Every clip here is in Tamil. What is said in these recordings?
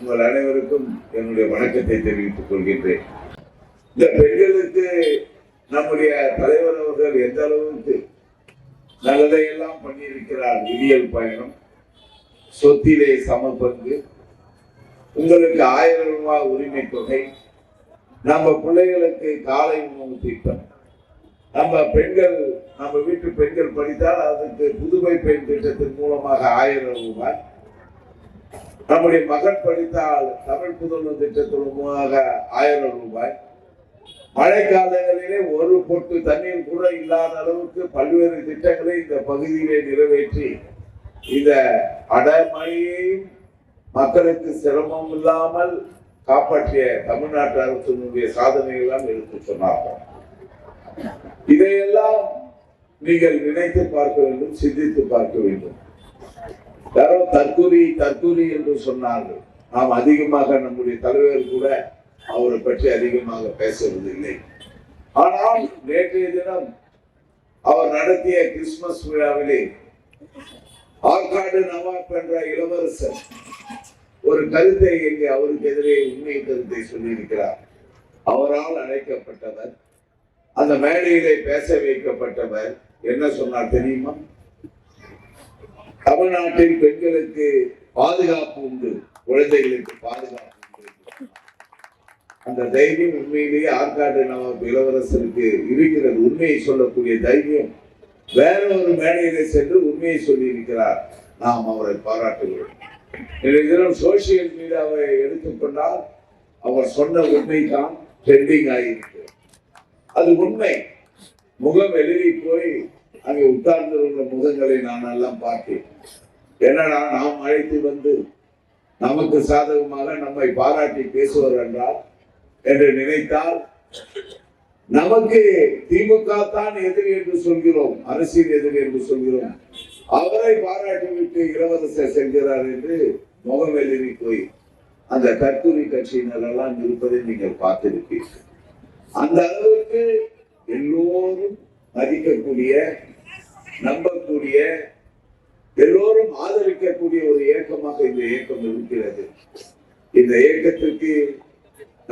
உங்கள் அனைவருக்கும் என்னுடைய வணக்கத்தை தெரிவித்துக் கொள்கின்றேன். இந்த பெண்களுக்கு நம்முடைய தலைவர் அவர்கள் எந்த அளவுக்கு நல்லதையெல்லாம் பண்ணியிருக்கிறார். விடியல் பயணம், சொத்திலே சமபங்கு, உங்களுக்கு 1000 ரூபாய் உரிமை தொகை, நம்ம பிள்ளைகளுக்கு காலை உணவு திட்டம், நம்ம வீட்டு பெண்கள் படித்தால் அதுக்கு புதுமை பெண் திட்டத்தின் மூலமாக 1000 ரூபாய், நம்முடைய மகன் படித்தால் தமிழ் புதல்வர் திட்டத்தின் மூலமாக 1000 ரூபாய், மழை காலங்களிலே ஒரு பொட்டு தண்ணீர் கூட இல்லாத அளவுக்கு பல்வேறு திட்டங்களை இந்த பகுதியிலே நிறைவேற்றி இந்த அடமழையையும் மக்களுக்கு சிரமம் இல்லாமல் காப்பாற்றிய தமிழ்நாட்டு அரசினுடைய சாதனைகள் எல்லாம் எடுத்து சொன்னார்கள். இதையெல்லாம் நீங்கள் நினைத்து பார்க்க வேண்டும், சிந்தித்து பார்க்க வேண்டும். யாரோ தற்கூரி என்று சொன்னார்கள். நாம் அதிகமாக நம்முடைய தலைவர் கூட அவரை பற்றி அதிகமாக பேசுவதில்லை. ஆனால் நேற்றைய தினம் அவர் நடத்திய கிறிஸ்துமஸ் விழாவிலே ஆற்காடு நவாப் என்ற இளவரசர் ஒரு கருத்தை எங்கே அவருக்கு எதிரே உண்மை கருத்தை சொல்லியிருக்கிறார். அவரால் அழைக்கப்பட்டவர், அந்த மேடையிலே பேச வைக்கப்பட்டவர் என்ன சொன்னார் தெரியுமா? தமிழ்நாட்டில் பெண்களுக்கு பாதுகாப்பு உண்டு, குழந்தைகளுக்கு பாதுகாப்பு உண்டு. அந்த தைரியம் உண்மையிலேயே ஆற்காடு நவாப் இளவரசருக்கு இருக்கிறது. உண்மையை சொல்லக்கூடிய தைரியம் வேற ஒரு மேடையிலே சென்று உண்மையை சொல்லி இருக்கிறார். நாம் அவரை பாராட்டுகிறோம். தினம் சோசியல் மீடியாவை எடுத்துக்கொண்டால் அவர் சொன்ன உண்மைதான் ட்ரெண்டிங் ஆகியிருக்கிறது. அது உண்மை. முகம் எழுதி போய் அங்கே உட்கார்ந்திருந்த முகங்களை நான் எல்லாம் பார்த்தேன். என்னடா நாம் அழைத்து வந்து நமக்கு சாதகமாக நம்மை பாராட்டி பேசுவார் என்றால் என்று நினைத்தால், நமக்கு திமுக தான் எதிரி என்று சொல்கிறோம், அரசியல் எதிரி என்று சொல்கிறோம். அவரை பாராட்டிவிட்டு இளவரசர் செல்கிறார் என்று முகம் எழுதி போய் அந்த கற்கூரி கட்சியினர் எல்லாம் இருப்பதை நீங்கள் பார்த்திருப்பீர்கள். அந்த அளவுக்கு எல்லோரும் மதிக்கக்கூடிய, நம்பக்கூடிய, எல்லோரும் ஆதரிக்கக்கூடிய ஒரு இயக்கமாக இந்த இயக்கம் இருக்கிறது. இந்த இயக்கத்திற்கு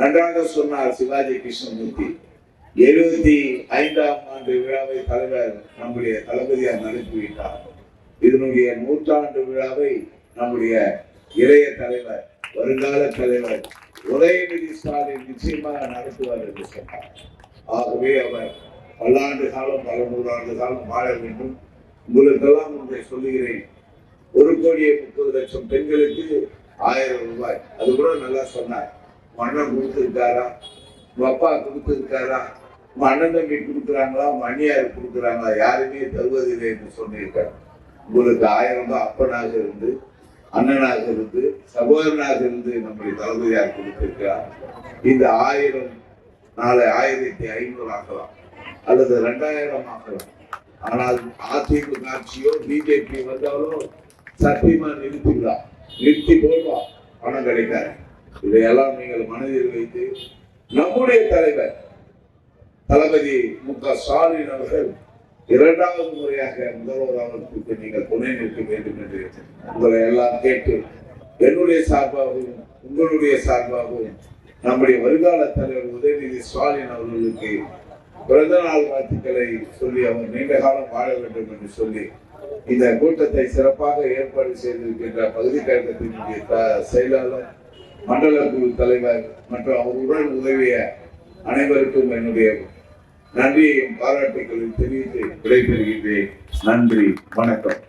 நன்றாக சொன்னார் சிவாஜி கிருஷ்ணமூர்த்தி. 75ஆம் ஆண்டு விழாவை தலைவர் நம்முடைய தளபதியார் நடத்திவிட்டார். இதனுடைய 100ஆண்டு விழாவை நம்முடைய இளைய தலைவர், வருங்கால தலைவர் உதயநிதி ஸ்டாலின் நிச்சயமாக நடத்துவார் என்று சொன்னார். ஆகவே அவர் பல்லாண்டு காலம், பல 100 காலம் வாழ வேண்டும். உங்களுக்கெல்லாம் ஒன்றை சொல்லுகிறேன். 1,30,00,000 பெண்களுக்கு 1000 ரூபாய். அது கூட நல்லா சொன்னார். அண்ணன் கொடுத்திருக்காரா, உங்க அப்பா கொடுத்திருக்காரா, உங்க அண்ணன் தம்பி கொடுக்குறாங்களா, அண்ணியார் கொடுக்குறாங்களா, யாருமே தருவதில்லை என்று சொன்னிருக்கார். உங்களுக்கு 1000 ரூபாய் அப்பனாக இருந்து, அண்ணனாக இருந்து, சகோதரனாக இருந்து நம்முடைய தளபதியார் கொடுத்திருக்கிறார். இந்த 1000 நாளை 1500 ஆக்கலாம் அல்லது 2000 ஆக்கலாம். ஆனால் அதிமுக ஆட்சியோ பிஜேபி வந்தாலோ சத்தியமா நிறுத்தி போடுவா, பணம் கிடைக்காது. இதையெல்லாம் நீங்கள் மனதில் வைத்து நம்முடைய தலைவர் தளபதி மு.க. ஸ்டாலின் அவர்கள் 2வது முறையாக முதல்வராக நீங்கள் துணை நிற்க வேண்டும் என்று உங்களை எல்லாம் கேட்டு என்னுடைய சார்பாகவும் உங்களுடைய சார்பாகவும் நம்முடைய வருங்கால தலைவர் உதயநிதி ஸ்டாலின் அவர்களுக்கு பிறந்த நாள் வாழ்த்துக்களை சொல்லி அவர் நீண்ட காலம் வாழ வேண்டும் என்று சொல்லி இந்த கூட்டத்தை சிறப்பாக ஏற்பாடு செய்திருக்கின்ற பகுதி கழகத்தினுடைய செயலாளர், மண்டல குழு தலைவர் மற்றும் அவருடன் உதவிய அனைவருக்கும் என்னுடைய நன்றியையும் பாராட்டுகளையும் தெரிவித்து விடைபெறுகின்றேன். நன்றி, வணக்கம்.